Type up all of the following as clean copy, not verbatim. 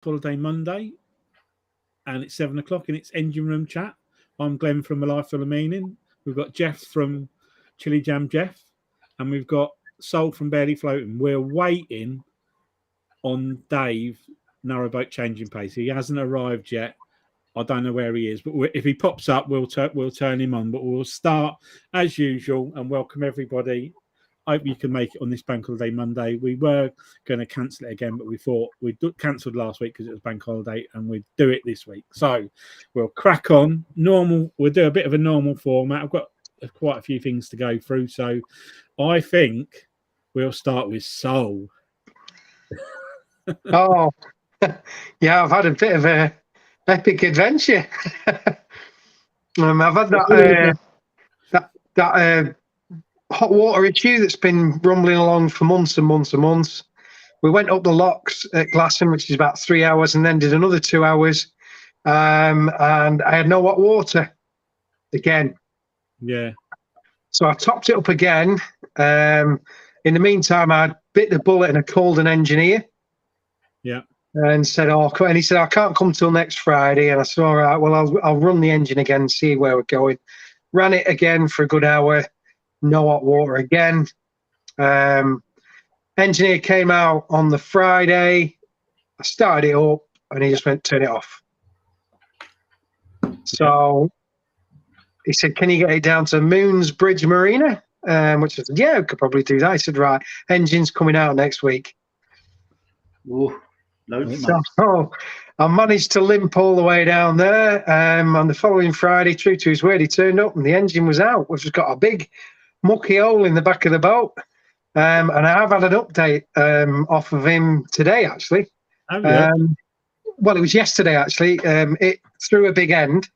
Holiday Monday, and it's 7 o'clock, and it's Engine Room Chat. I'm Glenn from A Life Full of Meaning. We've got Jeff from Chilli Jam Jeff, and we've got Saul from Barely Floating. We're waiting on Dave, Narrowboat Changing Pace. He hasn't arrived yet. I don't know where he is, but if he pops up, we'll turn him on. But we'll start as usual and welcome everybody. I hope you can make it on this Bank Holiday Monday. We were going to cancel it again, but we thought we cancelled last week because it was Bank Holiday, and we'd do it this week. So we'll crack on. We'll do a bit of a normal format. I've got quite a few things to go through, so I think we'll start with Saul. Oh, yeah, I've had a bit of a epic adventure. I've had that hot water issue that's been rumbling along for months and months and months. We went up the locks at Glasson, which is about 3 hours, and then did another 2 hours. And I had no hot water again. Yeah. So I topped it up again. In the meantime, I bit the bullet and I called an engineer. Yeah. And said, and he said, I can't come till next Friday. And I said, all right, well, I'll run the engine again, see where we're going. Ran it again for a good hour. No hot water again. Engineer came out on the Friday. I started it up and he just went, turn it off. So he said, can you get it down to Moon's Bridge Marina? Which I said, yeah, we could probably do that. He said, right, engine's coming out next week. Ooh. So I managed to limp all the way down there. On the following Friday, true to his word, he turned up and the engine was out. We've just got a big mucky hole in the back of the boat. And I have had an update off of him today, actually. Oh, yeah. Well, it was yesterday, actually. It threw a big end.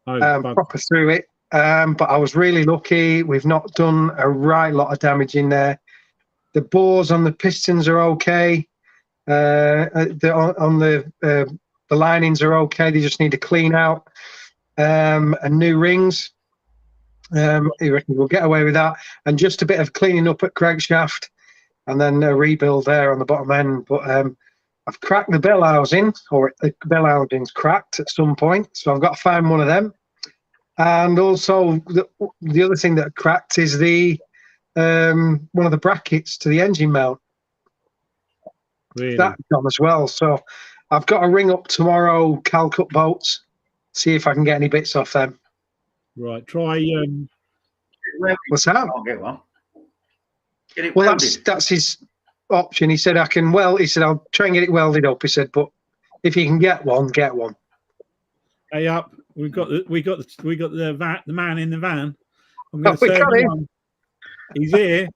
Proper through it. But I was really lucky. We've not done a right lot of damage in there. The bores on the pistons are okay. The linings are okay. They just need to clean out and new rings. He reckons we'll get away with that, and just a bit of cleaning up at crankshaft, and then a rebuild there on the bottom end. But I've cracked the bell housing, or the bell housing's cracked at some point, so I've got to find one of them. And also the other thing that cracked is the one of the brackets to the engine mount. Really? That's gone as well. So I've got to ring up tomorrow, Calcut Boats, see if I can get any bits off them. Right. Try. What's that? I'll get one. Get it well, welded. that's his option. He said I can weld. He said I'll try and get it welded up. He said, but if you can get one, get one. Hey up! We got the man in the van. I'm Oh, we got him. On. He's here.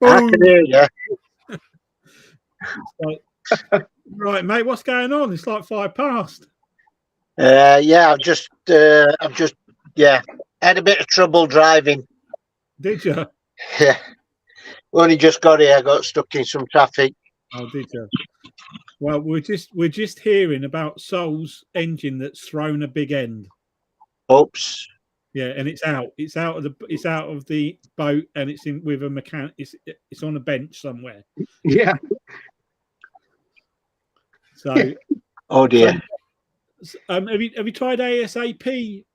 I can hear you. Right, mate. What's going on? It's like 5 past. Yeah, I've just had a bit of trouble driving. Did you? Yeah, only just got here. I got stuck in some traffic. Oh, did you? Well, we're just hearing about Saul's engine that's thrown a big end. Oops. Yeah, and it's out. It's out of the boat, and it's in with a mechanic. It's on a bench somewhere. Yeah. So. Oh dear. Have you tried ASAP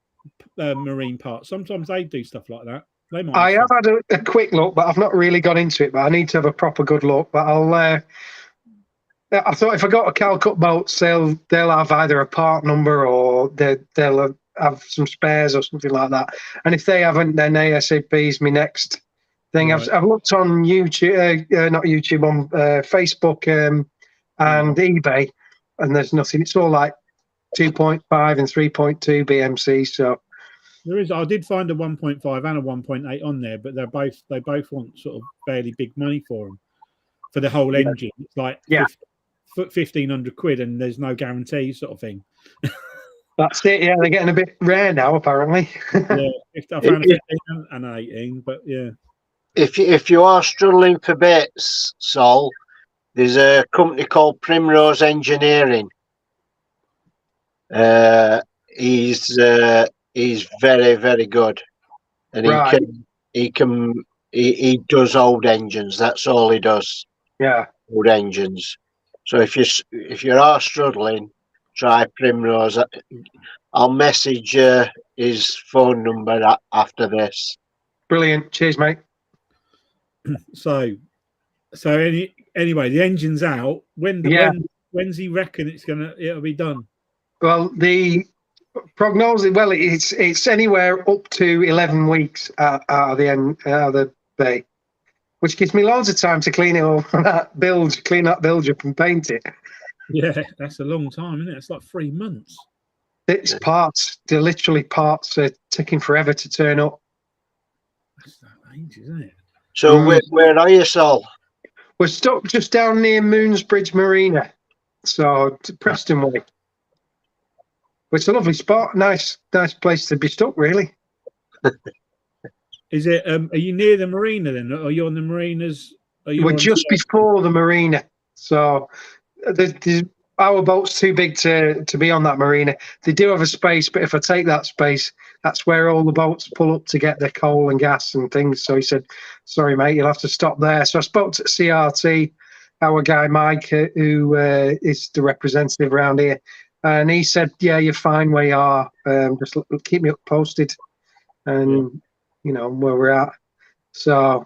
marine parts? Sometimes they do stuff like that. They might. I have had a quick look, but I've not really got into it. But I need to have a proper good look. But I thought if I got a Calcut Boats, they'll have either a part number or they'll have some spares or something like that. And if they haven't, then ASAP is my next thing. Right. I've looked on YouTube, not YouTube, on Facebook and eBay, and there's nothing. It's all like 2.5 and 3.2 BMC. So there is. I did find a 1.5 and a 1.8 on there, but they both want sort of fairly big money for them for the whole engine. It's like 1,500 quid, and there's no guarantee, sort of thing. That's it. Yeah, they're getting a bit rare now, apparently. Yeah, I found 15 and 18, but yeah. If you are struggling for bits, Saul, there's a company called Primrose Engineering. He's very, very good, and he does old engines. That's all he does. Yeah, old engines. So if you are struggling, try Primrose. I'll message his phone number after this. Brilliant. Cheers, mate. So anyway, the engine's out. When's he reckon it'll be done? Well, the prognosis, well, it's anywhere up to 11 weeks out of the bay, which gives me loads of time to clean it all, clean that bilge up and paint it. Yeah, that's a long time, isn't it? It's like 3 months. It's parts, they're literally parts are taking forever to turn up. That's ages, isn't it? So where are you, Saul? We're stuck just down near Moonsbridge Marina, so to Preston way. It's a lovely spot, nice place to be stuck, really. Is it? Are you near the marina then? Are you on the marinas? We're just before the marina, so our boat's too big to be on that marina. They do have a space, but if I take that space, that's where all the boats pull up to get their coal and gas and things. So he said, "Sorry, mate, you'll have to stop there." So I spoke to CRT, our guy Mike, who is the representative around here. And he said, "Yeah, you're fine where you are. Just keep me up posted, and you know where we're at." So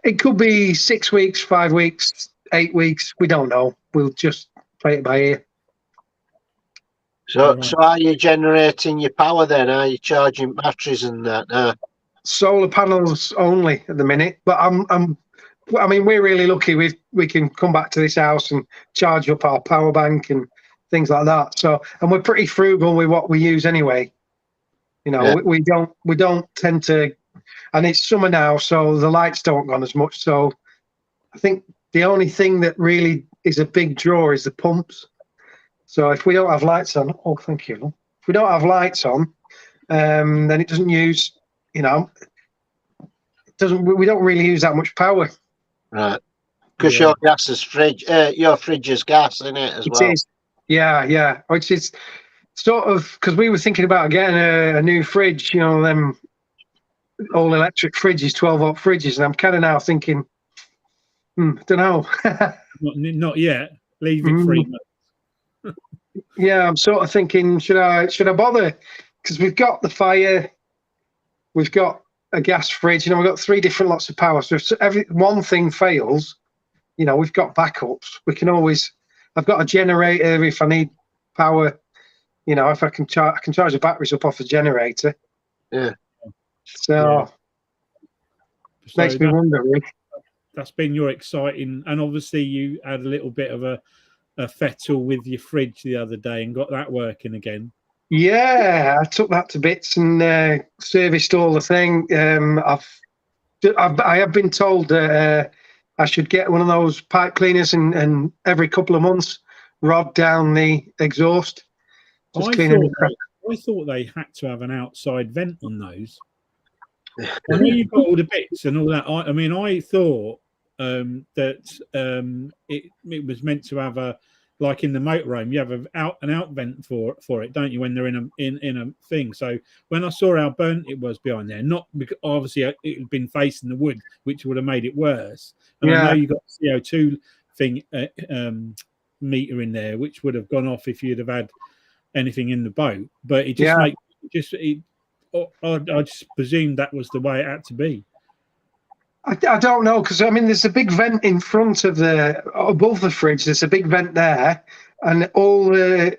it could be 6 weeks, 5 weeks, 8 weeks. We don't know. We'll just play it by ear. So are you generating your power then? Are you charging batteries and that? Solar panels only at the minute, but I mean, we're really lucky. We can come back to this house and charge up our power bank and things like that. So, and we're pretty frugal with what we use anyway. You know, we don't tend to, and it's summer now, so the lights don't go on as much. So, I think the only thing that really is a big draw is the pumps. So, if we don't have lights on, oh, thank you. If we don't have lights on, then it doesn't use. You know, we don't really use that much power. Right. Because your gas is your fridge is gas in it as well. It is. Yeah. Which is sort of because we were thinking about getting a new fridge, you know, them all electric fridges, 12-volt fridges, and I'm kind of now thinking, don't know. not yet. Leave it 3 months. Yeah, I'm sort of thinking, should I bother? Because we've got the fire, we've got a gas fridge, you know, we've got 3 different lots of power. So if one thing fails, you know, we've got backups. We can always. I've got a generator if I need power. You know, if I can charge the batteries up off the generator. Yeah. So makes me wonder. Really. That's been your exciting, and obviously you had a little bit of a fettle with your fridge the other day and got that working again. Yeah, I took that to bits and serviced all the thing. I have been told that I should get one of those pipe cleaners and every couple of months rod down the exhaust. I thought they had to have an outside vent on those. I know you've got all the bits and all that. I mean, I thought that it was meant to have a, like in the motorhome, you have an out vent for it, don't you? When they're in a thing. So when I saw how burnt it was behind there, not because obviously it had been facing the wood, which would have made it worse. And I know you got a CO2 thing meter in there, which would have gone off if you'd have had anything in the boat. But it just I just presumed that was the way it had to be. I don't know, because I mean, there's a big vent in front of above the fridge. There's a big vent there, and all the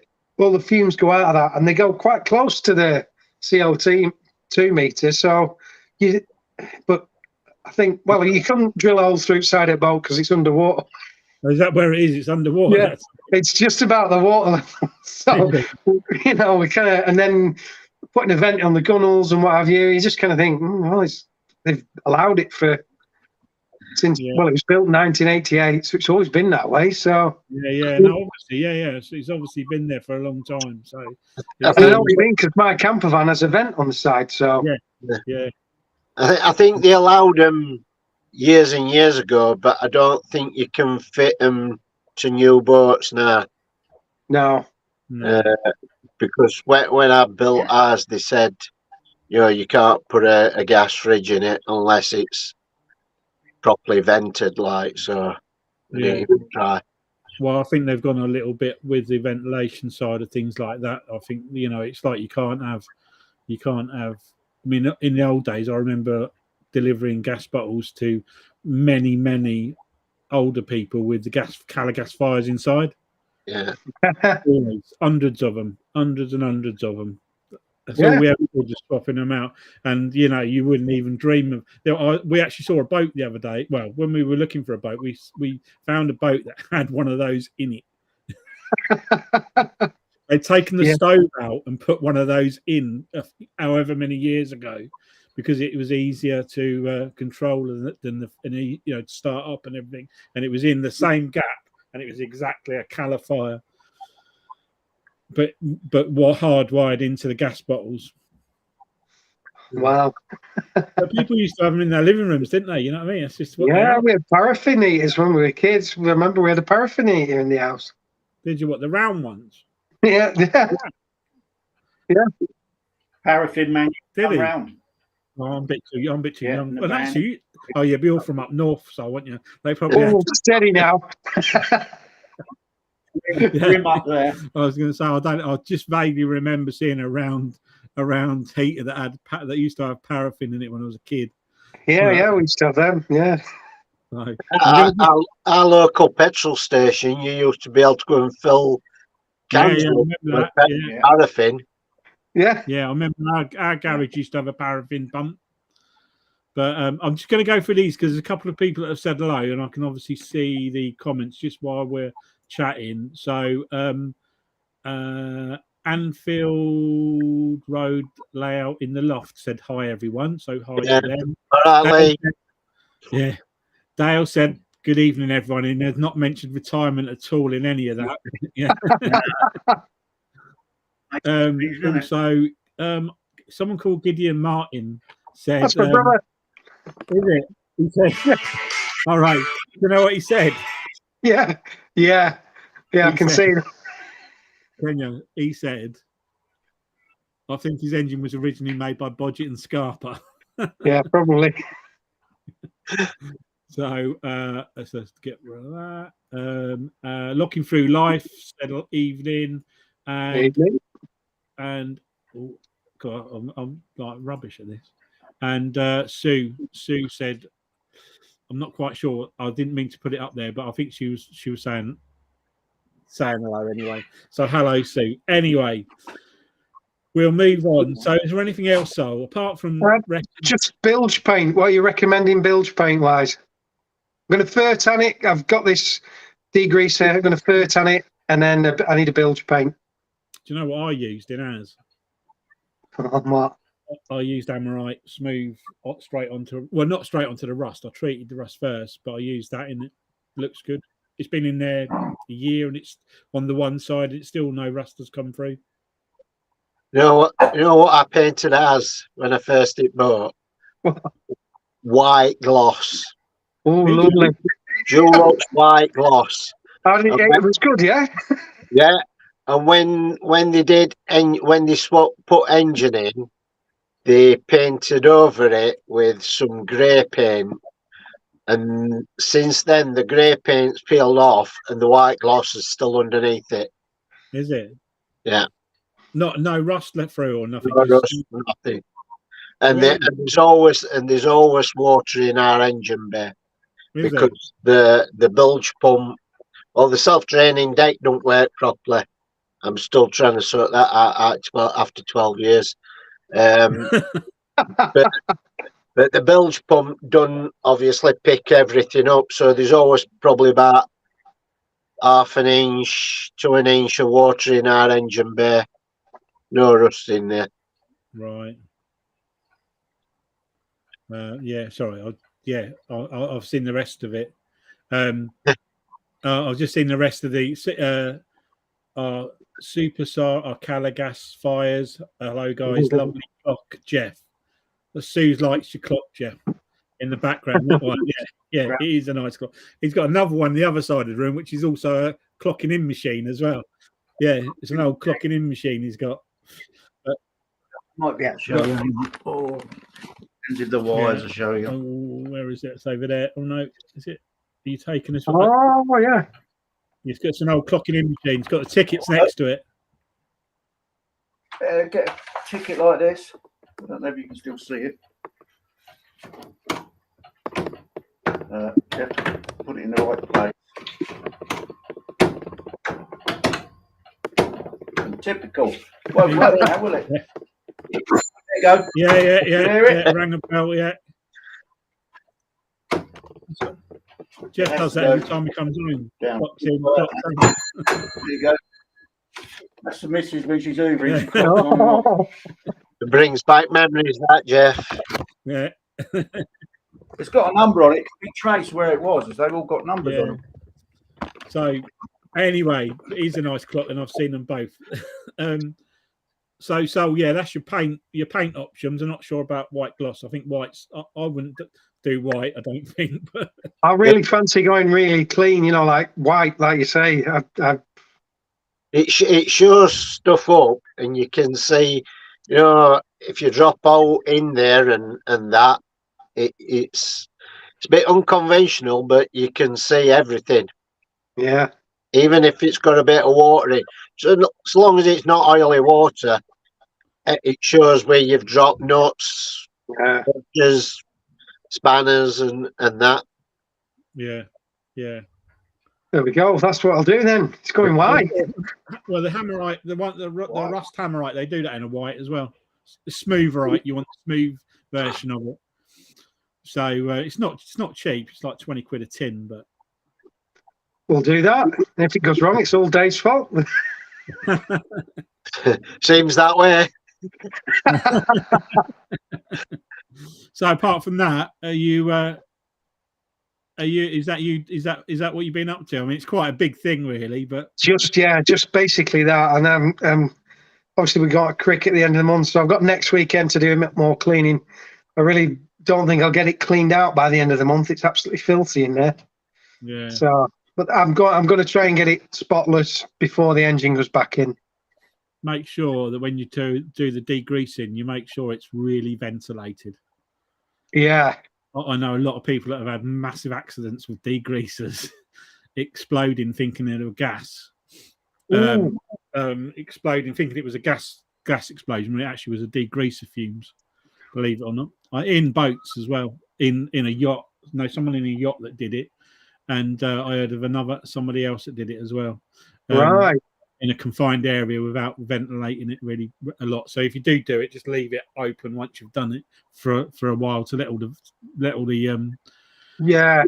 fumes go out of that, and they go quite close to the CO2 meter. So, but I think, well, you can't drill holes through side of the boat because it's underwater. Is that where it is? It's underwater. Yeah, it's just about the water level. So, you know, we kind of, and then putting a vent on the gunnels and what have you. You just kind of think, well, they've allowed it for. Since well, it was built in 1988, so it's always been that way. So no, obviously, it's obviously been there for a long time. So I know what you mean, because my camper van has a vent on the side. So I think they allowed them years and years ago, but I don't think you can fit them to new boats now. No. Because when I built ours, they said, you know, you can't put a gas fridge in it unless it's properly vented, like. So I didn't even try. Well, I think they've gone a little bit with the ventilation side of things like that. I think, you know, it's like you can't have. I mean, in the old days, I remember delivering gas bottles to many older people with the gas fires inside. Yeah. Always, hundreds and hundreds of them. That's Yeah. all we ever did, just swapping them out. And you know, you wouldn't even dream of. We actually saw a boat the other day. Well, when we were looking for a boat, we found a boat that had one of those in it. They'd taken the stove out and put one of those in, however many years ago, because it was easier to control than to start up and everything. And it was in the same gap, and it was exactly a califier, but what hardwired into the gas bottles. Wow. But people used to have them in their living rooms, didn't they? You know what I mean? It's just what they Yeah, are. we had paraffin heaters when we were kids. Remember, we had a paraffin heater in the house. Did you? What, the round ones? Yeah. Paraffin man, Did he? around. Oh, I'm a bit too young. in the Well, van. actually, oh yeah, be all from up north, so I want you. They probably. Oh, steady now. Grim up there. I was going to say I just vaguely remember seeing a round heater that used to have paraffin in it when I was a kid. Yeah, we used to have them. Yeah. So, Our local petrol station, you used to be able to go and fill cans I with remember that. Yeah. paraffin. Yeah. Yeah, I remember our garage used to have a paraffin pump. But I'm just going to go through these because there's a couple of people that have said hello, and I can obviously see the comments just while we're chatting. So Anfield Road Layout in the Loft said hi, everyone. So hi to them. All right, Yeah. Dale said, good evening, everyone. And has not mentioned retirement at all in any of that. Yeah. Also, someone called Gideon Martin said, That's my brother. Is it? He said, all right. You know what he said? Yeah. I can see it. Can you? He said, I think his engine was originally made by Bodgett and Scarpa. Yeah, probably. So let's just get rid of that. Looking Through Life said evening, and oh god, I'm like rubbish at this. And Sue said, I'm not quite sure. I didn't mean to put it up there, but I think she was saying hello anyway. So hello, Sue. Anyway, we'll move on. So is there anything else, Sol, apart from just bilge paint? What are you recommending bilge paint wise? I'm going to fur tan it. I've got this degreaser. I'm going to fur tan it, and then I need a bilge paint. Do you know what I used in ours? What? I used Amorite Smooth straight onto, well, not straight onto the rust. I treated the rust first, but I used that in it. Looks good. It's been in there a year, and it's on the one side. It's still no rust has come through. You know what I painted as when I first hit boat? White gloss. Oh, lovely. Dulux white gloss. It was good, yeah? Yeah. And when they did, when they put engine in, they painted over it with some grey paint. And since then, the grey paint's peeled off and the white gloss is still underneath it. Is it? Yeah. No rust left through or nothing. No rust, nothing. And there's always water in our engine bay because the bilge pump or the self-draining deck don't work properly. I'm still trying to sort that out after 12 years. But the bilge pump doesn't obviously pick everything up, so there's always probably about half an inch to an inch of water in our engine bay. No rust in there. Right. Yeah. Sorry. I've seen the rest of it. I've just seen the rest of the Superstar, our Calagas fires. Hello, guys. Lovely clock, Jeff. Sue's likes your clock, Jeff, in the background. That one. Yeah, it is a nice clock. He's got another one the other side of the room, which is also a clocking in machine as well. Yeah, it's an old clocking in machine he's got. Might be actually. Oh, the wires are showing up. Oh, where is it? It's over there. Oh no, is it? you taking this? Oh, yeah. It's got some old clocking in machine. It's got the tickets next to it. Get a ticket like this. I don't know if you can still see it. Jeff, put it in the right place. And typical. Well, now, will it? Yeah. There you go. Yeah. Rang a bell, yeah. Jeff does that every time he comes in. Down. Clocks in, There you go. That's the missus when she's hoovering. Oh. It brings back memories, that, Jeff. Yeah. It's got a number on it. It can be traced where it was, as they've all got numbers on them. So, anyway, it is a nice clock, and I've seen them both. So yeah, that's your paint options. I'm not sure about white gloss. I think white's. I wouldn't do white. I don't think. But I really fancy going really clean. You know, like white, like you say. It shows stuff up, and you can see, you know, if you drop out in there and that, it's a bit unconventional, but you can see everything. Yeah. Even if it's got a bit of water in. So as long as it's not oily water, it shows where you've dropped nuts, edges, spanners, and that. Yeah. There we go. That's what I'll do then. It's going white. Well, the hammerite, the rust hammerite, they do that in a white as well. The smootherite, you want the smooth version of it. So it's not cheap. It's like 20 quid a tin, but We'll do that. And if it goes wrong, it's all Dave's fault. Seems that way. So apart from that, is that what you've been up to? I mean, it's quite a big thing, really. But just basically that. And obviously we got a cricket at the end of the month, so I've got next weekend to do a bit more cleaning. I really don't think I'll get it cleaned out by the end of the month. It's absolutely filthy in there. Yeah. So, but I'm going to try and get it spotless before the engine goes back in. Make sure that when you do the degreasing, you make sure it's really ventilated. Yeah. I know a lot of people that have had massive accidents with degreasers exploding, thinking it was gas. Exploding, thinking it was a gas explosion, when it actually was a degreaser fumes. Believe it or not, in boats as well. In a yacht, someone in a yacht that did it, and I heard of somebody else that did it as well. Right. In a confined area without ventilating it really a lot. So if you do it, just leave it open once you've done it for a while to let all the yeah.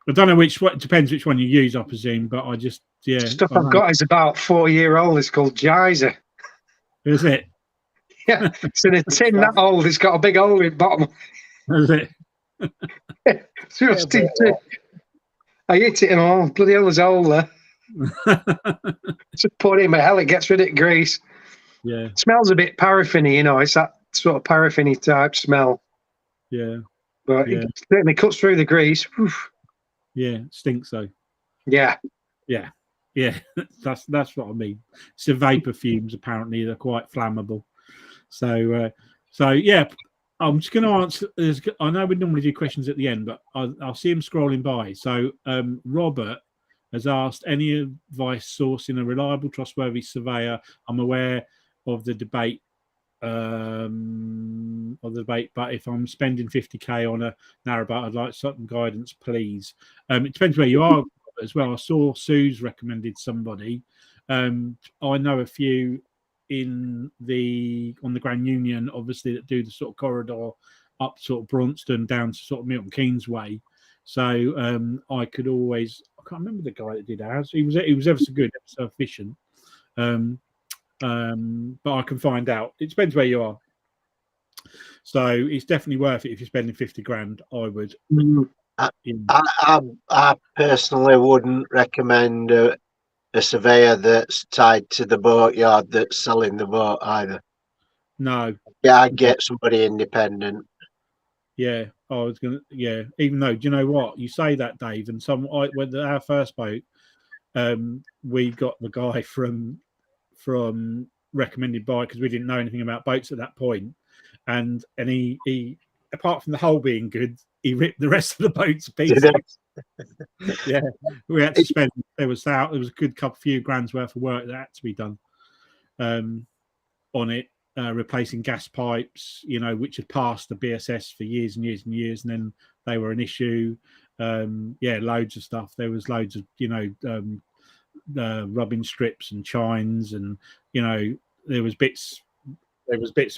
I don't know it depends which one you use, I presume, but I just stuff I've got is about 4-year-old. It's called Geyser. Is it? Yeah, it's in a tin that old. It's got a big hole in the bottom. Is it? I hit it and all. Bloody hell, there's a hole there. Just put it in my hell, it gets rid of grease. Yeah. It smells a bit paraffin-y, it's that sort of paraffin-y type smell. Yeah. But it certainly cuts through the grease. Oof. Yeah, stinks though. Yeah. That's what I mean. It's the vapor fumes, apparently they're quite flammable. So yeah, I'm just going to answer. I know we normally do questions at the end, but I'll see him scrolling by. So Robert has asked, any advice sourcing a reliable, trustworthy surveyor? I'm aware of the debate, but if I'm spending 50k on a narrowboat, I'd like some guidance, please. It depends where you are as well. I saw Sue's recommended somebody. I know a few on the Grand Union, obviously, that do the sort of corridor up sort of Braunston down to sort of Milton Keynes way. So I could always, I can't remember the guy that did ours. He was ever so good, ever so efficient. But I can find out. It depends where you are. So it's definitely worth it if you're spending 50 grand. I would. I personally wouldn't recommend a surveyor that's tied to the boatyard that's selling the boat either. No. Yeah, I'd get somebody independent. Yeah, I was gonna. Yeah, even though, do you know what you say that, Dave? And when our first boat, we got the guy from recommended by, because we didn't know anything about boats at that point, and he apart from the hull being good, he ripped the rest of the boat to pieces. Yeah, we had to spend. There was a good few grand's worth of work that had to be done on it, replacing gas pipes, which had passed the BSS for years and years and years, and then they were an issue. Loads of stuff. There was loads of rubbing strips and chines, and there was bits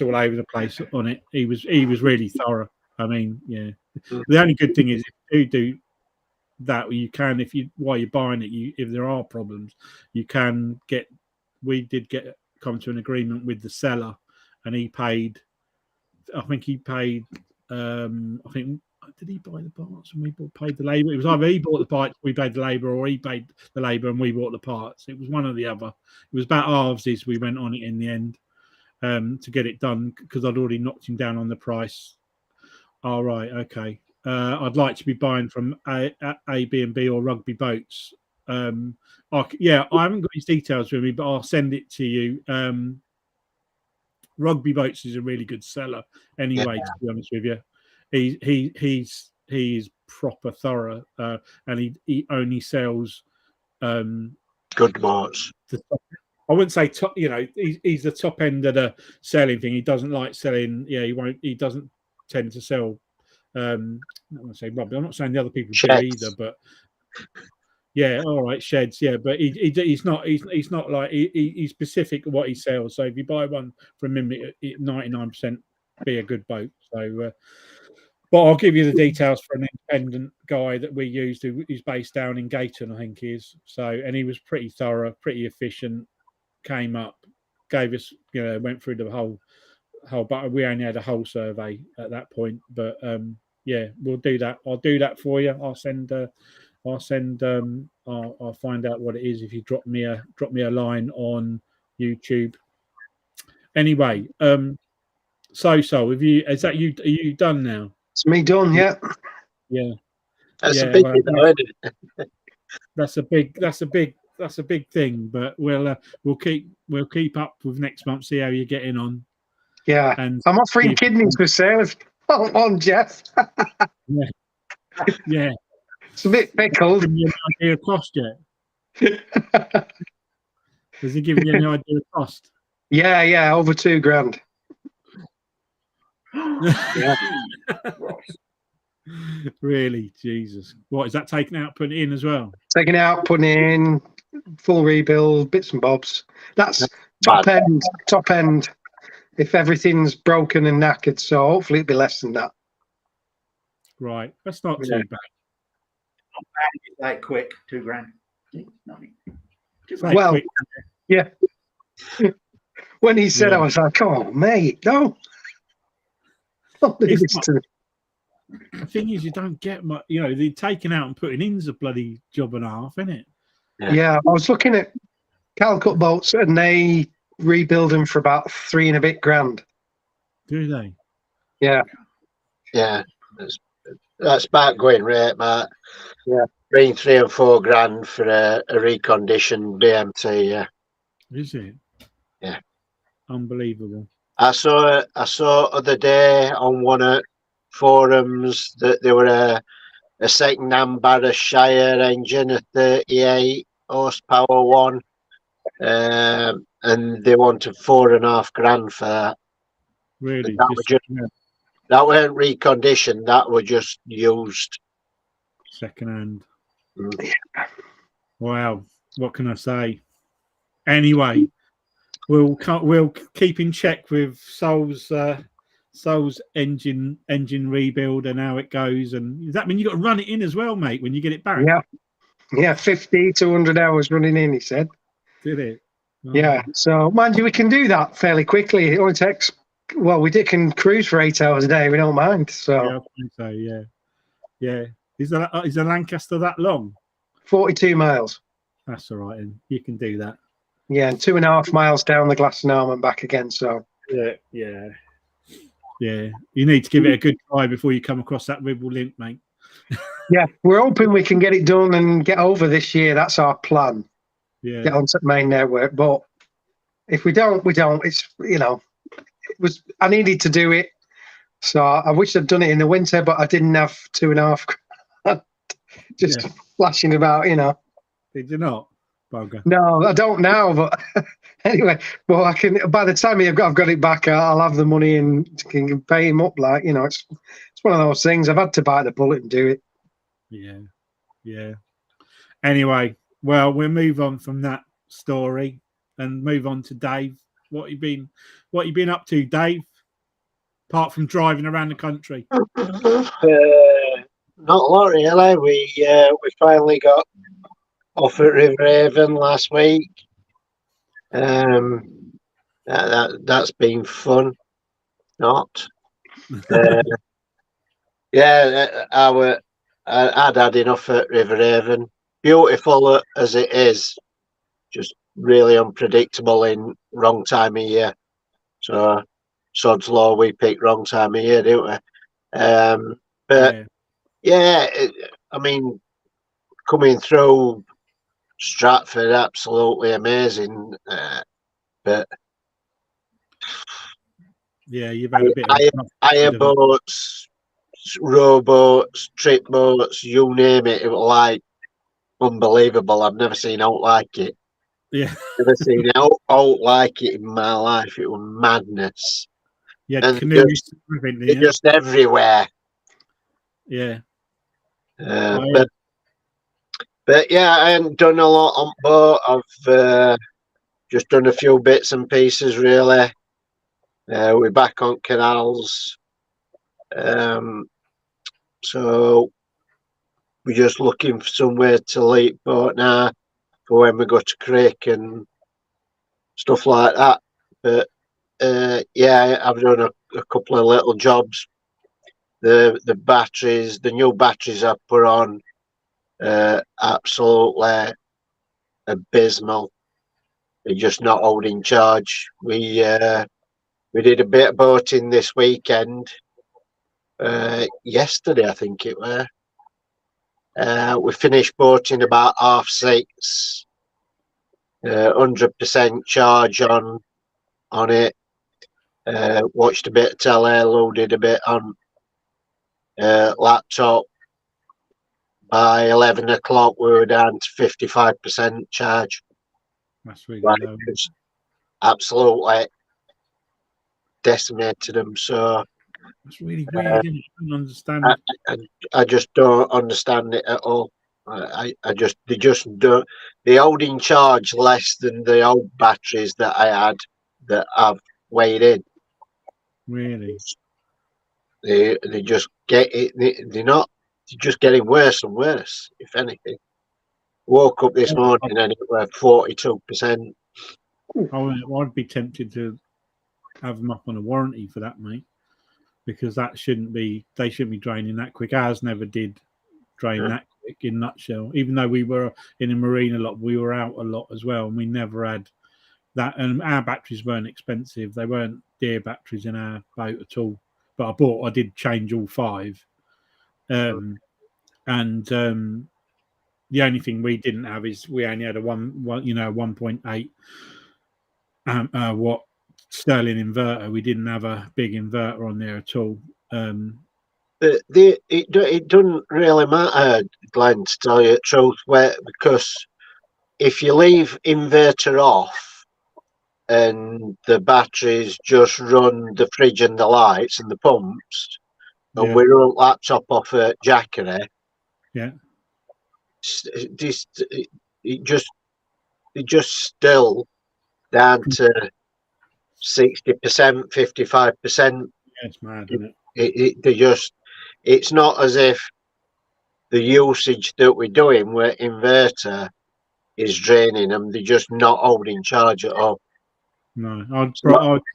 all over the place on it. He was really thorough. I mean, yeah. The only good thing is if you do that, you can, while you're buying it, if there are problems, you can get. We did come to an agreement with the seller, and he paid. I think he paid. Did he buy the parts and we paid the labour? It was either he bought the parts, we paid the labour, or he paid the labour and we bought the parts. It was one or the other. It was about halvesies. We went on it in the end to get it done because I'd already knocked him down on the price. All right, okay. I'd like to be buying from A, B, and B or Rugby Boats. I haven't got his details with me, but I'll send it to you. Rugby Boats is a really good seller, anyway. To be honest with you, he's proper thorough, and he only sells good boats. I wouldn't say top. He's the top end of the selling thing. He doesn't like selling. Yeah, he doesn't tend to sell. I'm not going to say rubbish. I'm not saying the other people do either, but yeah, all right, sheds. Yeah, but he's not like he's specific what he sells. So if you buy one from him, 99% be a good boat. So, but I'll give you the details for an independent guy that we used who is based down in Gayton, I think he is. So, and he was pretty thorough, pretty efficient. Came up, gave us, went through the whole, but we only had a whole survey at that point. But we'll do that. I'll do that for you. I'll find out what it is if you drop me a line on YouTube. Anyway, so have you? Is that you? Are you done now? It's me done. Yeah. Yeah. That's a big. That's a big thing. But we'll keep up with next month. See how you're getting on. Yeah. And I'm offering kidneys for sale on Jeff. Yeah. It's a bit pickled. Give you an idea of cost yet? Has he given you any idea of cost? Yeah, over $2,000. Yeah. Really, Jesus. What is that taken out, putting it in as well? Taking out, putting in, full rebuild, bits and bobs. That's top end. If everything's broken and knackered, so hopefully it'll be less than that. Right, that's not too bad. Like quick, $2,000. Well, quick. Yeah. When he said, I was like, "Oh, mate, no." The thing is, you don't get much. The taking out and putting in's a bloody job and a half, isn't it? Yeah, I was looking at Calcut boats, and they rebuild them for about $3 and a bit grand. Do they? Yeah. Yeah. That's back going rate, Matt. Yeah. Bring $3 and $4 grand for a reconditioned BMT, yeah. Is it? Yeah. Unbelievable. I saw other day on one of forums that there were a second-hand Barra Shire engine, a 38 horsepower one, and they wanted $4.5 grand for that. Really? That weren't reconditioned. That were just used. Second hand. Wow. What can I say? Anyway, we'll keep in check with Saul's engine rebuild and how it goes. And does that mean you got to run it in as well, mate, when you get it back? Yeah, 50 to 100 hours running in, he said. Did it? Oh. Yeah. So mind you, we can do that fairly quickly. It only takes. Well, we can cruise for 8 hours a day. We don't mind. So yeah, I think so. Yeah. Is the Lancaster that long? 42 miles. That's all right, and you can do that. Yeah, and 2.5 miles down the Glastonarm and back again. So yeah. You need to give it a good try before you come across that Ribble link, mate. Yeah, we're hoping we can get it done and get over this year. That's our plan. Yeah, get onto the main network. But if we don't, we don't. It's I needed to do it. So I wish I'd done it in the winter, but I didn't have 2.5. Just flashing about, Did you not, bugger? No, I don't now, but anyway. Well, I can. By the time I've got it back, I'll have the money and can pay him up. Like it's one of those things. I've had to bite the bullet and do it. Yeah. Anyway, well, we'll move on from that story and move on to Dave. What you been up to, Dave? Apart from driving around the country. Not a lot really. We finally got off at Riverhaven last week. That's been fun. Not. I'd had enough at Riverhaven. Beautiful as it is, just really unpredictable in wrong time of year. So sod's law, we picked wrong time of year, didn't we? But I mean, coming through Stratford, absolutely amazing. But you've had a bit of hire boats, rowboats, trip boats, you name it. It was like unbelievable. I've never seen out like it. Yeah, Never seen out like it in my life. It was madness. Yeah, and canoes, they're just everywhere. Yeah. But yeah, I haven't done a lot on boat. I've just done a few bits and pieces, really. We're back on canals. So we're just looking for somewhere to leap boat now for when we go to creek and stuff like that. But yeah, I've done a couple of little jobs. The batteries, the new batteries I put on, absolutely abysmal. They're just not holding charge. We did a bit of boating this weekend. Yesterday, I think it were. We finished boating about 6:30. 100% charge on it. Watched a bit of telly, loaded a bit on laptop. By 11 o'clock, we were down to 55% charge. That's really low. Absolutely decimated them. So it's really weird. I don't understand. I just don't understand it at all. They just don't. They hold in charge less than the old batteries that I had that I've weighed in. Really, they just get it. They're not. They're just getting worse and worse. If anything, woke up this morning and it was 42%. I'd be tempted to have them up on a warranty for that, mate, because that shouldn't be. They shouldn't be draining that quick. Ours never did drain that quick. In a nutshell, even though we were in a marine a lot, we were out a lot as well, and we never had that. And our batteries weren't expensive; they weren't dear batteries in our boat at all. But I did change all 5, and the only thing we didn't have is we only had a 1.8 watt Sterling inverter. We didn't have a big inverter on there at all. But it doesn't really matter, Glenn, to tell you the truth, because if you leave inverter off and the batteries just run the fridge and the lights and the pumps, and we run laptop off at Jackery, it just still down to 60%, 55%. It's mad, isn't it? It's not as if the usage that we're doing with inverter is draining them. They're just not holding charge at all. No, I'd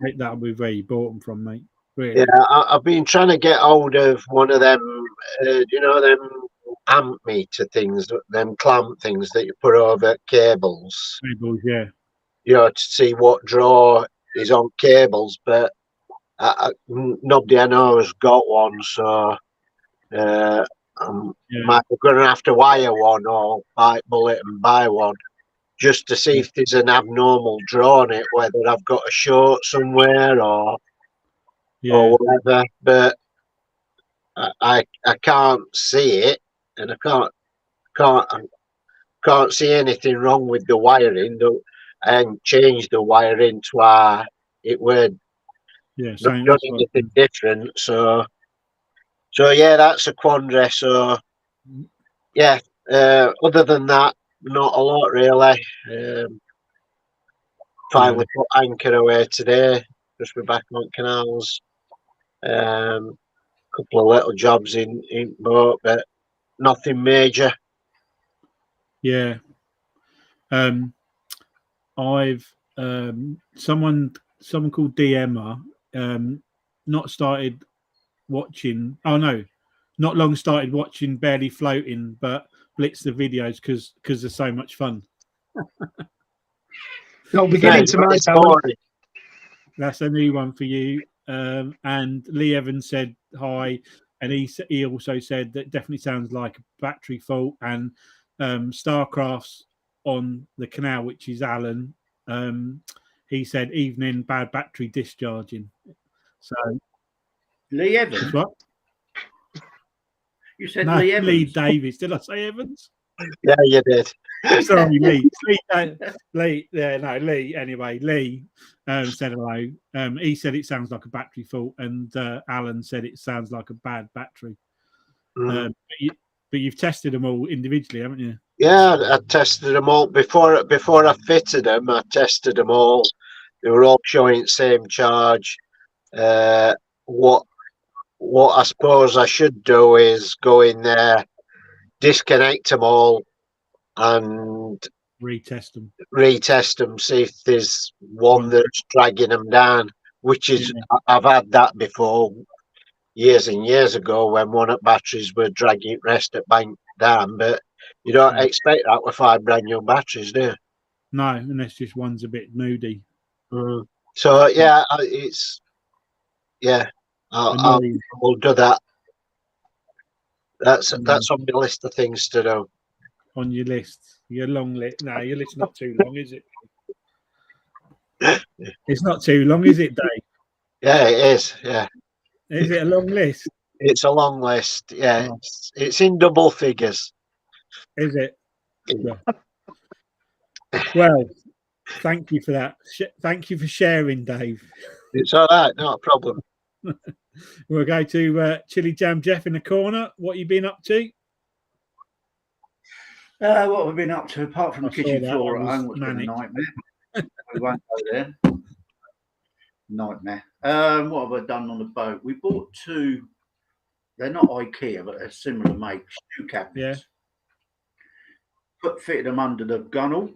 take that with where you bought them from, mate. Really. Yeah, I've been trying to get hold of one of them, them amp meter things, them clamp things that you put over cables. Cables, yeah. To see what draw is on cables, but nobody I know has got one, so I'm going to have to wire one or bite bullet and buy one just to see if there's an abnormal draw on it, whether I've got a short somewhere or or whatever, but I can't see it, and I can't see anything wrong with the wiring. And change the wiring to why it would not same. done anything different. So yeah, that's a quandary. So yeah, other than that, not a lot really. Finally put anchor away today. Just we're back on canals. Couple of little jobs in boat, but nothing major. Yeah. I've someone called DMer not started watching. Oh no, not long started watching Barely Floating, but blitzed the videos because they're so much fun. No, beginning to my salary. That's a new one for you. And Lee Evans said hi, and he also said that definitely sounds like a battery fault. And Starcraft's on the canal, which is Alan. He said evening, bad battery discharging. So Lee Evans. What? You said Lee Evans. Lee Davis. Did I say Evans? Yeah, you did. Sorry, Lee. Lee. Yeah, no, Lee. Anyway, Lee said hello. He said it sounds like a battery fault, and Alan said it sounds like a bad battery. But you've tested them all individually, haven't you? Yeah, I tested them all before I fitted them. I tested them all. They were all showing the same charge. What I suppose I should do is go in there, disconnect them all, and retest them, see if there's one that's dragging them down, which is I've had that before years and years ago when one of the batteries were dragging rest at bank down, but you don't expect that with 5 brand new batteries, do you? No, unless just one's a bit moody. So yeah, I'll do that. That's on my list of things to do. On your list, your long list. No, your list's not too long, is it? It's not too long, is it, Dave? Yeah, it is. Yeah. Is it a long list? It's a long list. Yeah, it's in double figures. Is it? Yeah. Well, thank you for that. Thank you for sharing, Dave. It's all right, not a problem. We'll go to Chilli Jam Jeff in the corner. What you been up to? What have we been up to apart from the kitchen floor at home? It's been a nightmare. We won't go there. Nightmare. What have I done on the boat? We bought 2. They're not IKEA, but they're similar make shoe cabinets. Yeah. Fitted them under the gunnel,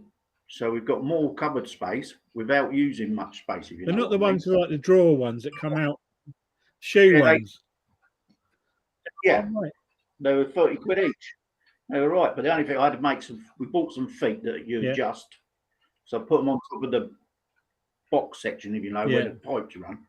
so we've got more cupboard space without using much space. If you they're know not the what ones like the drawer ones that come out. Shoe ones. Yeah, they were 30 quid each. They were right, but the only thing I had to make we bought some feet that you adjust. So I put them on top of the box section, if you know, where the pipes run.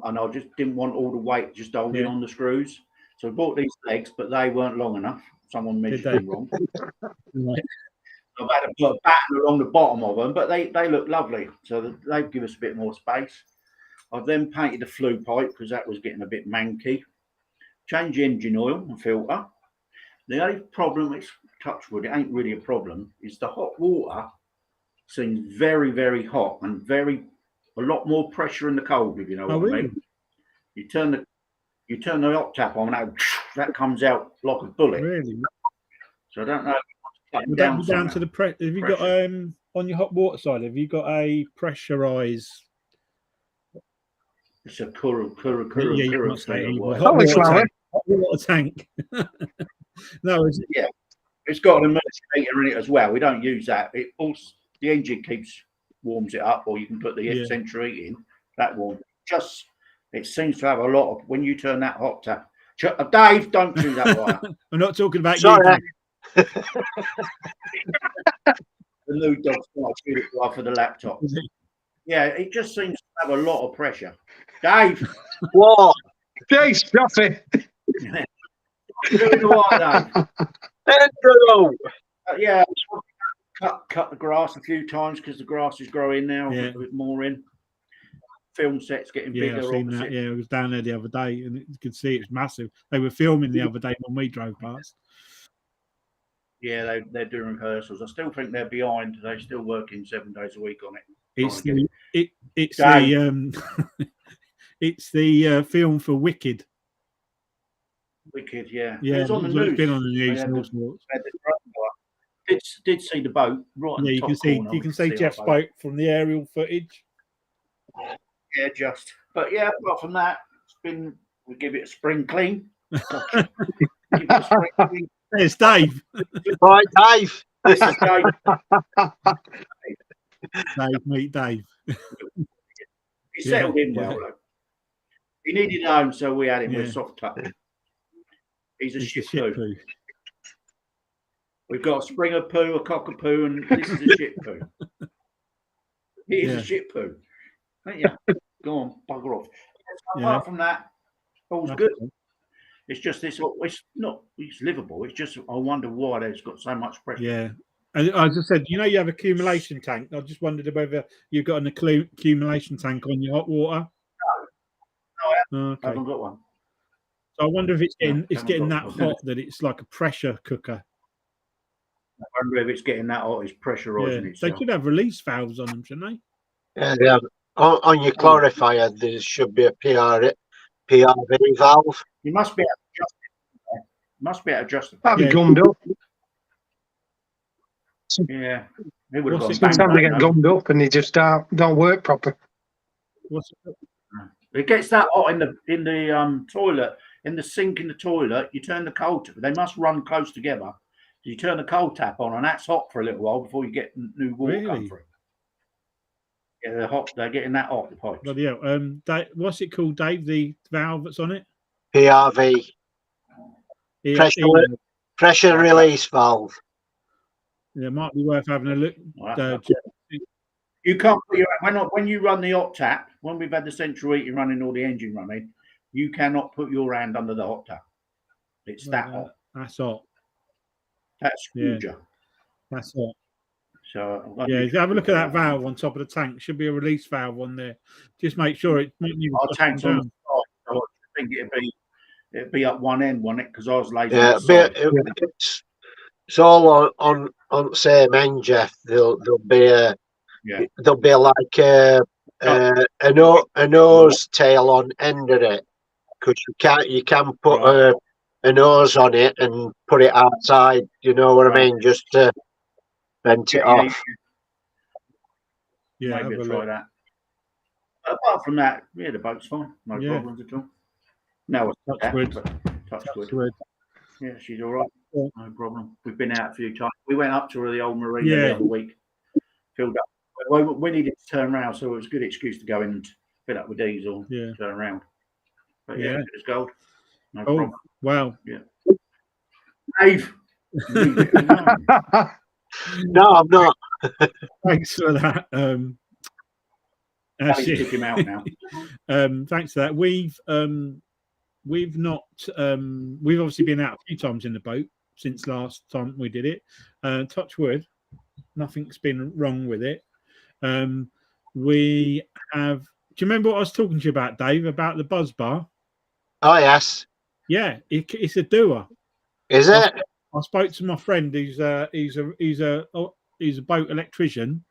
And I just didn't want all the weight just holding on the screws. So I bought these legs, but they weren't long enough. Someone measured them wrong. I've had to put a batten along the bottom of them, but they look lovely. So they give us a bit more space. I've then painted the flue pipe because that was getting a bit manky. Change engine oil and filter. The only problem, it's touchwood, it ain't really a problem, is the hot water seems very, very hot and a lot more pressure in the cold, if you know what I mean. You turn the hot tap on and that comes out like a bullet. Really? So I don't know. Would that be down to the pressure? Have you got on your hot water side? Have you got a pressurized? It's a hot water tank. No, it's got an emergency meter in it as well. We don't use that. It also the engine warms it up, or you can put the central heat in. That warm. It seems to have a lot of when you turn that hot tap. Dave, don't do that wire. I'm not talking about you. The new dog's for the laptop. Yeah, it just seems to have a lot of pressure. Dave, what? Dave, stop it. Doing the right, Dave. Yeah, cut the grass a few times because the grass is growing now. A bit more in. film set's getting bigger. I've seen that. Yeah, I was down there the other day, and you could see it's massive. They were filming the other day when we drove past. Yeah, they're doing rehearsals. I still think they're behind. They're still working 7 days a week on it. It's the film for Wicked. Wicked, yeah. Yeah, it's on the news. It's been on the news. Did see the boat right on the top corner. You can see Jeff's boat from the aerial footage. Yeah, but yeah, apart from that, we give it a spring clean. There's Dave. Right, Dave. This is Dave. Dave, meet Dave. He settled in well, though. He needed a home, so we had him with soft touch. He's a shit poo. We've got a springer poo, a cockapoo, and this is a shit poo. He is a shit poo. Yeah. Go on, bugger off. Apart from that, all's good. It's just it's livable. It's just I wonder why there's got so much pressure. Yeah. And as I said, you have accumulation tank. I just wondered whether you've got an accumulation tank on your hot water. No, I haven't got one. So I wonder if it's getting that hot that it's like a pressure cooker. I wonder if it's getting that hot, it's pressurising itself. They should have release valves on them, shouldn't they? Yeah, they have. On your clarifier, there should be a PRV valve. You must be able to adjust it. Must be able to adjust it. That'd be gummed up. Yeah. It would have gone Sometimes they get gummed up and they just don't work proper. It gets that hot in the toilet, in the sink in the toilet. You turn the cold. They must run close together. You turn the cold tap on, and that's hot for a little while before you get new water come through. Yeah, they're hot. They're getting that hot. The pipes. But yeah, what's it called, Dave? The valve that's on it? PRV. Pressure release valve. Yeah, it might be worth having a look. You can't put when you run the hot tap. When we've had the central heating running or the engine running, you cannot put your hand under the hot tap. It's that hot. That's hot. That's huge. That's hot. So have a look at that valve on top of the tank. Should be a release valve on there. Just make sure it's not even our tank's on the side. So I think it'd be up one end, wouldn't it? Because I was lazy. Yeah, it's all on the same end, Jeff. There'll be like a nose tail on end of it, because you can put a nose on it and put it outside. You know what I mean? Just to vent it off. Yeah, maybe I'll try that. Apart from that, the boat's fine. No problems at all. No, touch wood. Yeah, she's all right. No problem. We've been out a few times. We went up to the old marina the other week. Filled up. We needed to turn around, so it was a good excuse to go in and fill up with diesel. Turn around. But it's gold. No problem. Wow. Yeah. Dave. No, I'm not. Thanks for that. Took him out now. Thanks for that. We've obviously been out a few times in the boat since last time we did it. Touch wood, nothing's been wrong with it. We have. Do you remember what I was talking to you about, Dave? About the buzz bar? Oh yes. Yeah, it's a doer. Is it? I spoke to my friend who's a boat electrician,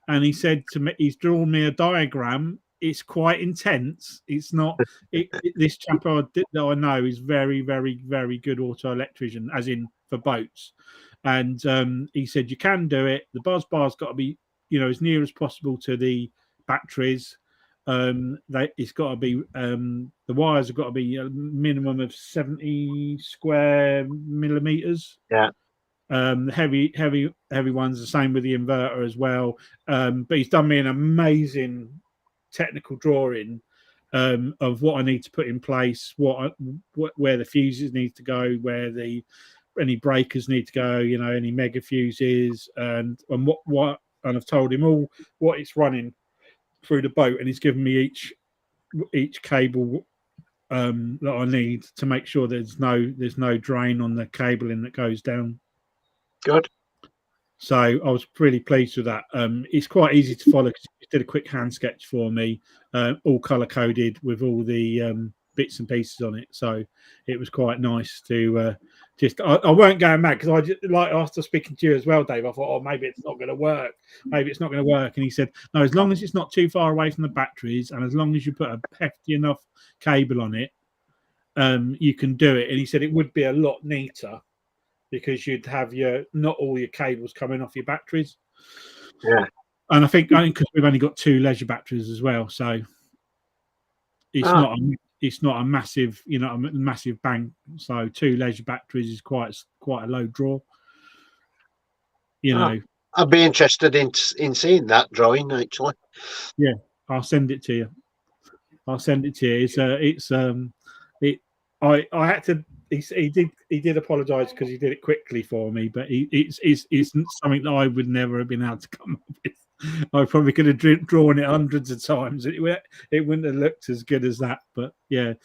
and he said to me, he's drawn me a diagram. It's quite intense. It's not. This chap that I know is very, very, very good auto electrician, as in for boats. And he said you can do it. The buzz bar's got to be, as near as possible to the batteries. It's got to be. The wires have got to be a minimum of 70 square millimeters. Yeah. Heavy ones. The same with the inverter as well. But he's done me an amazing technical drawing of what I need to put in place, where the fuses need to go, where any breakers need to go, any mega fuses, and what and I've told him all what it's running through the boat, and he's given me each cable that I need to make sure there's no drain on the cabling that goes down. Good. So I was really pleased with that. It's quite easy to follow because he did a quick hand sketch for me, all color coded with all the bits and pieces on it. So it was quite nice to I weren't going mad because I just, like after speaking to you as well, Dave, I thought, oh, maybe it's not going to work. Maybe it's not going to work. And he said, no, as long as it's not too far away from the batteries and as long as you put a hefty enough cable on it, you can do it. And he said it would be a lot neater because you'd have not all your cables coming off your batteries. Yeah. And I think because we've only got 2 leisure batteries as well, so it's not a massive, a massive bang. So 2 leisure batteries is quite a low draw. I'd be interested in seeing that drawing actually. Yeah, I'll send it to you. I had to. He did apologise because he did it quickly for me, but it's something that I would never have been able to come up with. I probably could have drawn it hundreds of times. It wouldn't have looked as good as that, but yeah,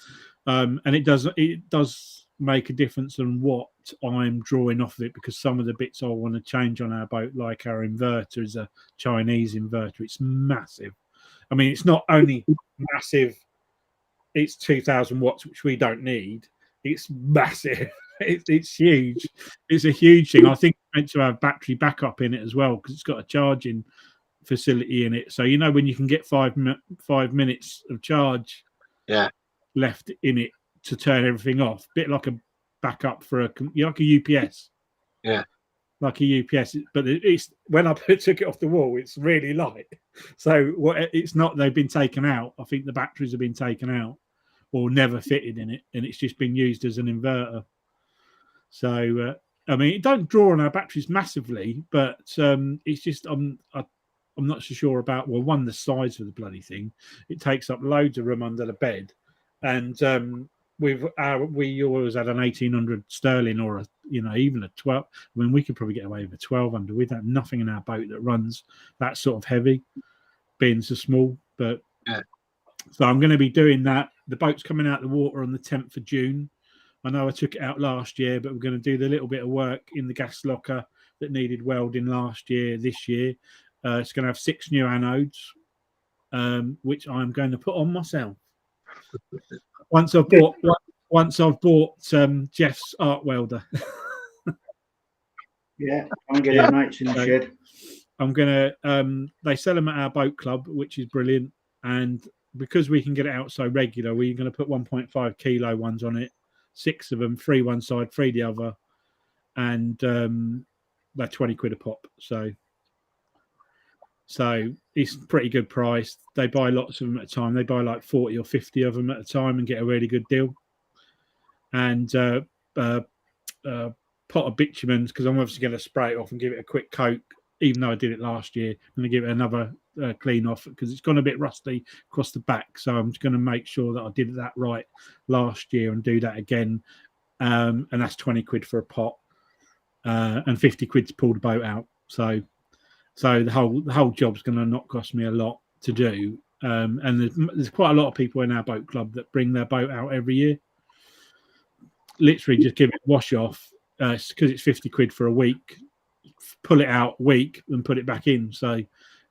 and it does make a difference on what I'm drawing off of it because some of the bits I want to change on our boat, like our inverter, is a Chinese inverter. It's massive. I mean, it's not only massive. It's 2,000 watts, which we don't need. It's massive. It's huge. It's a huge thing. I think it's meant to have battery backup in it as well because it's got a charging facility in it. So when you can get 5 minutes of charge, left in it to turn everything off, bit like a backup for like a UPS. Yeah. Like a UPS, but it's when I took it off the wall, it's really light. So it's not they've been taken out. I think the batteries have been taken out or never fitted in it, and it's just been used as an inverter. So I mean, it don't draw on our batteries massively, but it's just I'm not so sure about the size of the bloody thing. It takes up loads of room under the bed, and we always had an 1800 sterling or even a 12. I mean, we could probably get away with a 1200. We've had nothing in our boat that runs that sort of heavy, being so small. But so I'm going to be doing that. The boat's coming out of the water on the 10th of June. I know I took it out last year, but we're going to do the little bit of work in the gas locker that needed welding last year. This year, it's going to have 6 new anodes, which I'm going to put on myself. Once I've bought Jeff's arc welder. Yeah, I'm getting your mates in the shed. I'm gonna. They sell them at our boat club, which is brilliant. And because we can get it out so regular, we're going to put 1.5 kilo ones on it. 6 of them, 3 one side, 3 the other, and they're 20 quid a pop. So it's pretty good price. They buy lots of them at a time. They buy like 40 or 50 of them at a time and get a really good deal. And pot of bitumen, because I'm obviously going to spray it off and give it a quick coat, even though I did it last year. I'm going to give it another clean off because it's gone a bit rusty across the back. So I'm just going to make sure that I did that right last year and do that again. And that's 20 quid for a pot and 50 quid to pull the boat out. So the whole job's going to not cost me a lot to do. And there's quite a lot of people in our boat club that bring their boat out every year. Literally just give it a wash off because it's 50 quid for a week. Pull it out a week and put it back in. So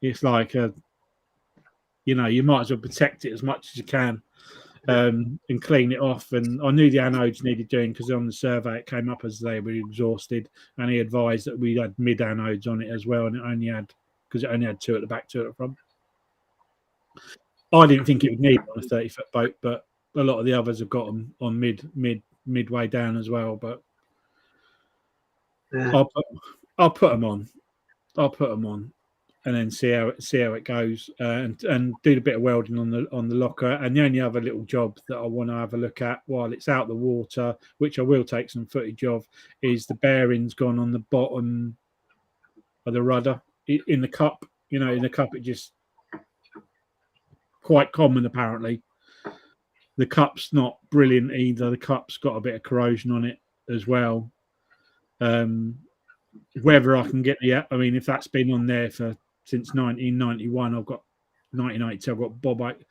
it's like, you might as well protect it as much as you can and clean it off. And I knew the anodes needed doing because on the survey it came up as they were exhausted, and he advised that we had mid anodes on it as well, and it only had 2 at the back, 2 at the front. I didn't think it would need on a 30-foot boat, but a lot of the others have got them on midway down as well. But yeah. I'll put them on. And then see how it goes, and do a bit of welding on the locker. And the only other little job that I want to have a look at while it's out the water, which I will take some footage of, is the bearings gone on the bottom of the rudder in the cup. In the cup, it just quite common apparently. The cup's not brilliant either. The cup's got a bit of corrosion on it as well. Whether I can get if that's been on there since 1991, 1992, I've got Bob out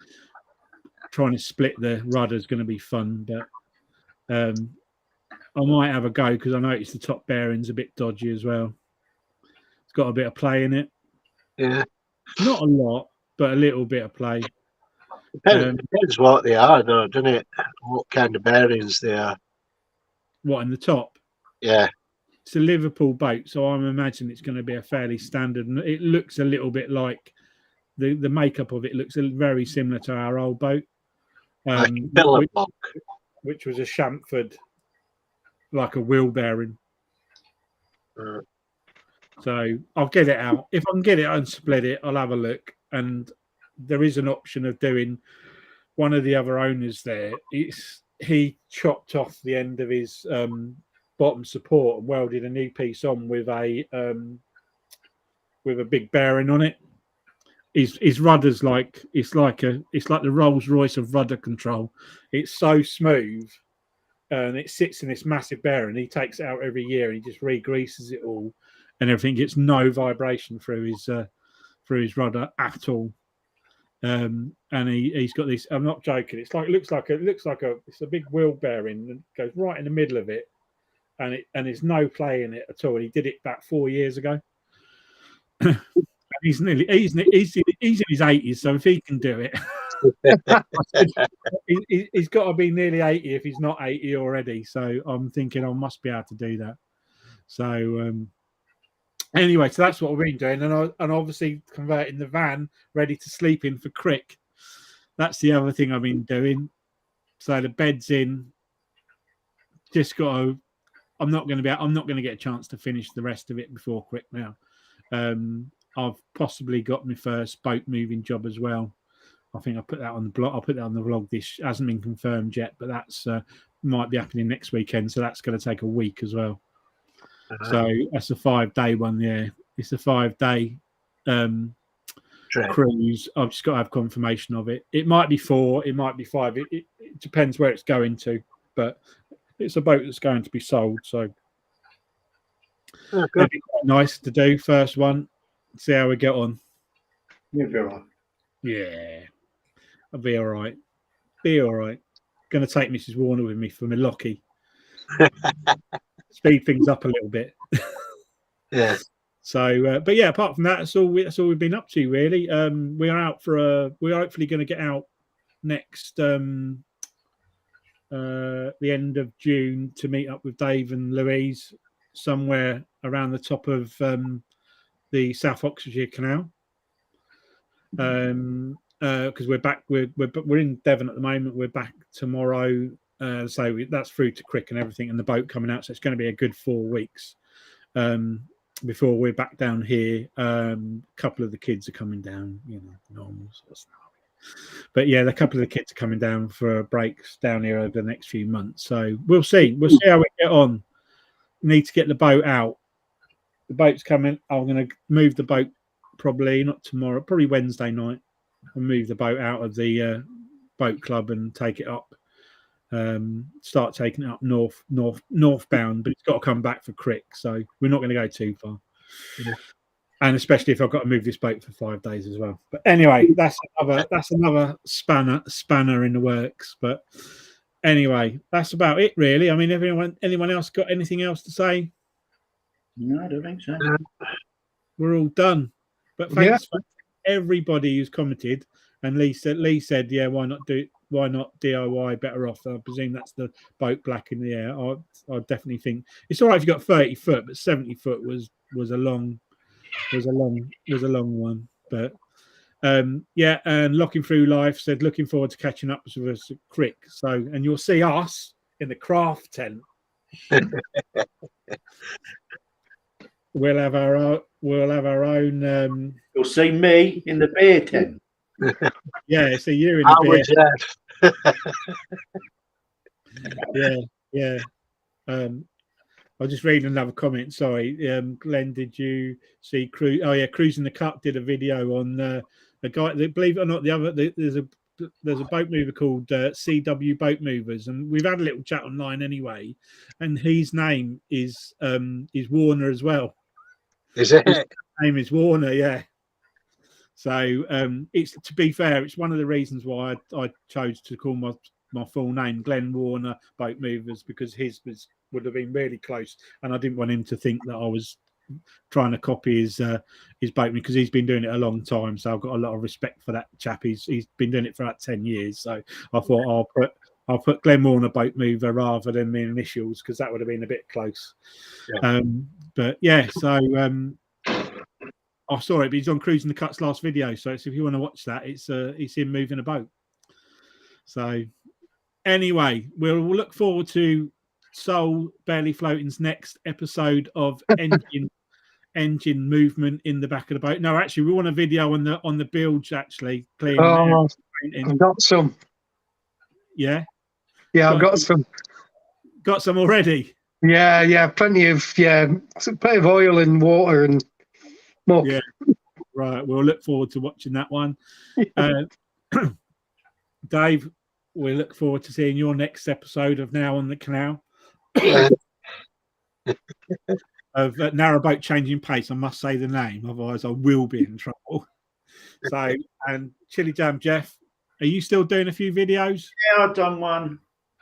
trying to split the rudder is going to be fun, but I might have a go because I noticed the top bearing's a bit dodgy as well. got a bit of play in it. Yeah. Not a lot, but a little bit of play. Depends what they are, though, doesn't it? What kind of bearings they are. What, in the top? Yeah. It's a Liverpool boat, so I'm imagining it's going to be a fairly standard. And it looks a little bit like the makeup of it looks very similar to our old boat, which was a chamfered, like a wheel bearing. So I'll get it out. If I can get it and split it, I'll have a look. And there is an option of doing one of the other owners there. He chopped off the end of his bottom support and welded a new piece on with a big bearing on it. His rudder's like it's like the Rolls Royce of rudder control. It's so smooth, and it sits in this massive bearing. He takes it out every year and he just re-greases it all, and everything gets no vibration through his rudder at all. And he's got this. I'm not joking. It's a big wheel bearing that goes right in the middle of it, and there's no play in it at all. And he did it about 4 years ago. He's in his 80s, so if he can do it, he's got to be nearly 80 if he's not 80 already. So I'm thinking I must be able to do that. So anyway, so that's what we've been doing, and obviously converting the van ready to sleep in for Crick. That's the other thing I've been doing. So the bed's in. Just got to. I'm not going to get a chance to finish the rest of it before Crick now. I've possibly got my first boat moving job as well. I think I put that on the blog. I'll put that on the vlog. This hasn't been confirmed yet, but that's might be happening next weekend. So that's going to take a week as well. So that's a 5-day one. Yeah, it's a 5-day cruise. I've just got to have confirmation of it. It might be 4, it might be 5. It depends where it's going to, but it's a boat that's going to be sold. So it'd be quite nice to do first one. See how we get on. You'll be all right. Yeah, I'll be all right. Be all right. Going to take Mrs. Warner with me for my Lockie. Speed things up a little bit. Yeah. So, but yeah, apart from that, that's all we've been up to really. We're out for we're hopefully going to get out next the end of June to meet up with Dave and Louise somewhere around the top of the South Oxfordshire Canal. Because we're back, we're in Devon at the moment. We're back tomorrow. So that's through to Crick and everything, and the boat coming out. So it's going to be a good 4 weeks before we're back down here. A couple of the kids are coming down, normal sort of stuff. But yeah, a couple of the kids are coming down for breaks down here over the next few months. So we'll see. We'll see how we get on. We need to get the boat out. The boat's coming. I'm going to move the boat probably not tomorrow, probably Wednesday night. I'll move the boat out of the boat club and take it up. Start taking it up northbound, but it's got to come back for Crick, so we're not going to go too far. Yeah. And especially if I've got to move this boat for 5 days as well. But anyway, that's another spanner in the works. But anyway, that's about it really. I mean, anyone else got anything else to say? No, I don't think so. We're all done. But thanks for everybody who's commented. And Lee said, yeah, why not DIY better off? I presume that's the boat black in the air. I definitely think it's all right if you got 30 foot, but 70 foot was a long one. But yeah, and Locking Through Life said looking forward to catching up with us at Crick. So, and you'll see us in the craft tent. We'll have our own. You'll see me in the beer tent. Yeah, so you're in the beer. Yeah. I was just reading another comment. Sorry, Glenn, did you see Cruise? Oh yeah, Cruising the Cup did a video on a guy. Believe it or not, there's a boat mover called CW Boat Movers, and we've had a little chat online anyway. And his name is Warner as well. Is it? His name is Warner, yeah. So it's, to be fair, it's one of the reasons why I chose to call my full name Glenn Warner Boat Movers, because his would have been really close, and I didn't want him to think that I was trying to copy his boat because he's been doing it a long time. So I've got a lot of respect for that chap. He's been doing it for about 10 years. So I thought I'll put Glenmore on a boat mover rather than the initials because that would have been a bit close. Yeah. But yeah, so I saw it. But he's on Cruising the Cuts last video. So if you want to watch that, it's him moving a boat. So anyway, we'll look forward to Saul Barely Floating's next episode of engine movement in the back of the boat. No, actually, we want a video on the bilge actually cleaning. Oh, I've got some. Yeah. Yeah, I've got some. Got some already. Yeah, plenty of oil and water and muck. Yeah, right. We'll look forward to watching that one. Dave, we look forward to seeing your next episode of Now on the Canal. Of Narrowboat Changing Pace. I must say the name, otherwise I will be in trouble. So, and Chilli Jam Jeff, are you still doing a few videos? Yeah, I've done one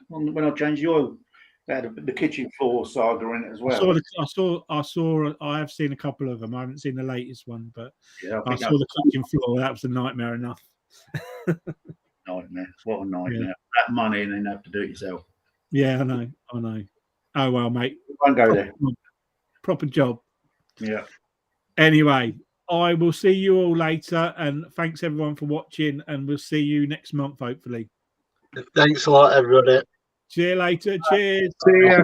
when I changed the oil. They had the kitchen floor saga in it as well. I have seen a couple of them. I haven't seen the latest one, but yeah, I saw the kitchen floor. That was a nightmare enough. Nightmare. What a nightmare. Yeah. That money and then have to do it yourself. Yeah, I know. Oh well, mate. Won't go there. Proper job. Yeah. Anyway, I will see you all later, and thanks everyone for watching, and we'll see you next month, hopefully. Thanks a lot, everybody. See you later. Cheers. See ya.